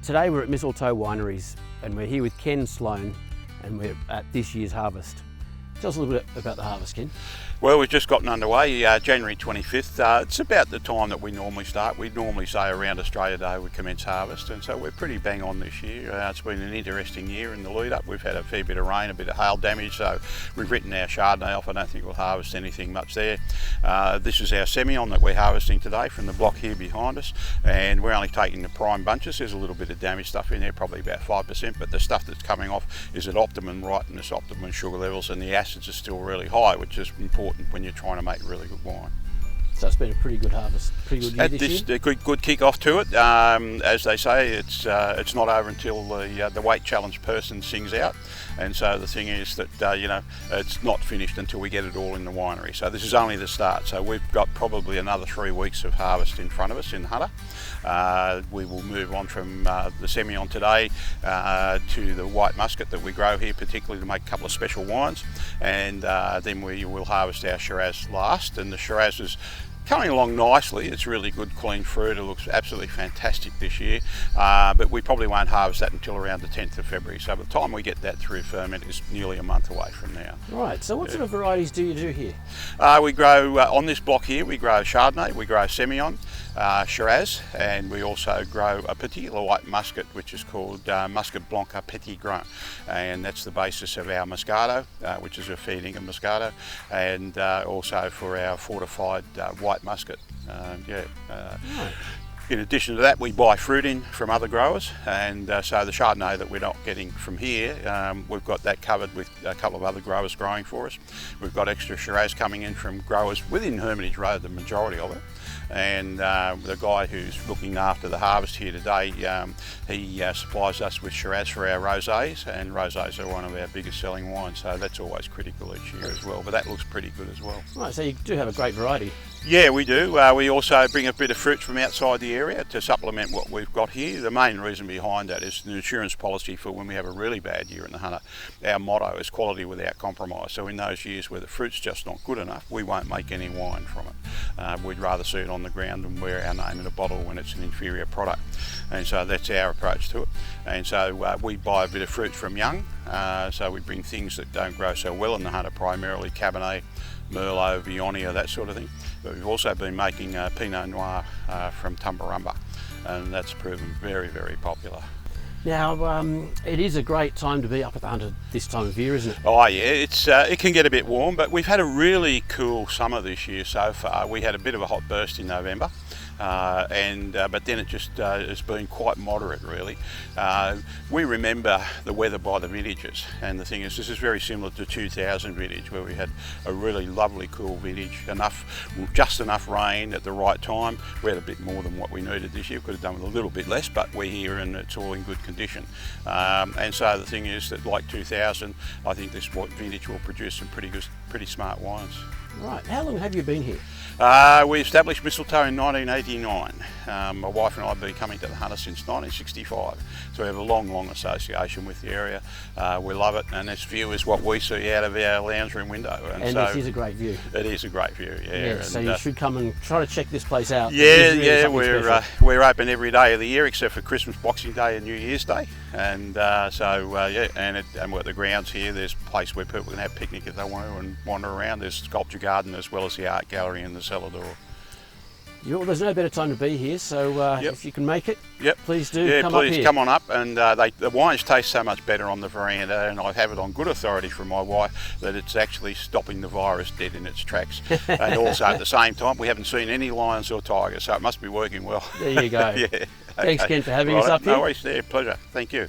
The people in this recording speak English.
Today we're at Mistletoe Wineries and we're here with Ken Sloan and we're at this year's harvest. Tell us a little bit about the harvest, Ken. Well, we've just gotten underway, January 25th. It's about the time that we normally start. We normally say around Australia Day we commence harvest, and so we're pretty bang on this year. It's been an interesting year in the lead up. We've had a fair bit of rain, a bit of hail damage, so we've written our Chardonnay off. I don't think we'll harvest anything much there. This is our Semillon that we're harvesting today from the block here behind us, and we're only taking the prime bunches. There's a little bit of damaged stuff in there, probably about 5%, but the stuff that's coming off is at optimum ripeness, optimum sugar levels, and the acids are still really high, which is important when you're trying to make really good wine. So it's been a pretty good harvest, pretty good year this year? A good kick-off to it. As they say, it's not over until the weight challenge person sings out, and so the thing is that it's not finished until we get it all in the winery. So this is only the start. So we've got probably another 3 weeks of harvest in front of us in Hunter. We will move on from the Semillon today to the white muscat that we grow here, particularly to make a couple of special wines, and then we will harvest our Shiraz last. And the Shiraz is coming along nicely. It's really good, clean fruit. It looks absolutely fantastic this year, but we probably won't harvest that until around the 10th of February. So by the time we get that through ferment is nearly a month away from now. Right, so what sort of varieties do you do here? We grow, on this block here, we grow Chardonnay, we grow Semillon, Shiraz, and we also grow a particular white muscat which is called Muscat Blanca Petit Grain, and that's the basis of our Moscato, which is a feeding of Moscato, and also for our fortified white muscat. In addition to that, we buy fruit in from other growers, and so the Chardonnay that we're not getting from here, we've got that covered with a couple of other growers growing for us. We've got extra Shiraz coming in from growers within Hermitage Road, the majority of it. And the guy who's looking after the harvest here today, he supplies us with Shiraz for our rosés, and rosés are one of our biggest selling wines, so that's always critical each year as well, but that looks pretty good as well. Right, so you do have a great variety. Yeah, we do. We also bring a bit of fruit from outside the area to supplement what we've got here. The main reason behind that is the insurance policy for when we have a really bad year in the Hunter. Our motto is quality without compromise. So in those years where the fruit's just not good enough, we won't make any wine from it. We'd rather see it on the ground than wear our name in a bottle when it's an inferior product. And so that's our approach to it. And so we buy a bit of fruit from young. So we bring things that don't grow so well in the Hunter, primarily Cabernet, Merlot, Viognier, that sort of thing. But we've also been making Pinot Noir from Tumbarumba, and that's proven very, very popular. Now, it is a great time to be up at the Hunter this time of year, isn't it? Oh yeah, it can get a bit warm, but we've had a really cool summer this year so far. We had a bit of a hot burst in November, but then it just has been quite moderate really. We remember the weather by the vintages, and the thing is this is very similar to 2000 vintage where we had a really lovely cool vintage, just enough rain at the right time. We had a bit more than what we needed this year. We could have done with a little bit less, but we're here and it's all in good condition. And so the thing is that like 2000, I think this vintage will produce some pretty smart wines. Right, how long have you been here? We established Mistletoe in 1989. My wife and I have been coming to the Hunter since 1965, so we have a long, long association with the area. We love it, and this view is what we see out of our lounge room window. And so this is a great view. It is a great view, yeah. So you should come and try to check this place out. Yeah, we're open every day of the year except for Christmas, Boxing Day and New Year's Day, and and with the grounds here, there's a place where people can have a picnic if they want to and wander around. There's a sculpture garden as well as the art gallery and the cellar door. Well, there's no better time to be here, so if you can make it, please do come up here. Please come on up, and the wines taste so much better on the veranda, and I have it on good authority from my wife that it's actually stopping the virus dead in its tracks. And also at the same time, we haven't seen any lions or tigers, so it must be working well. There you go. Yeah. Thanks, Ken, for having us up here. No worries, pleasure. Thank you.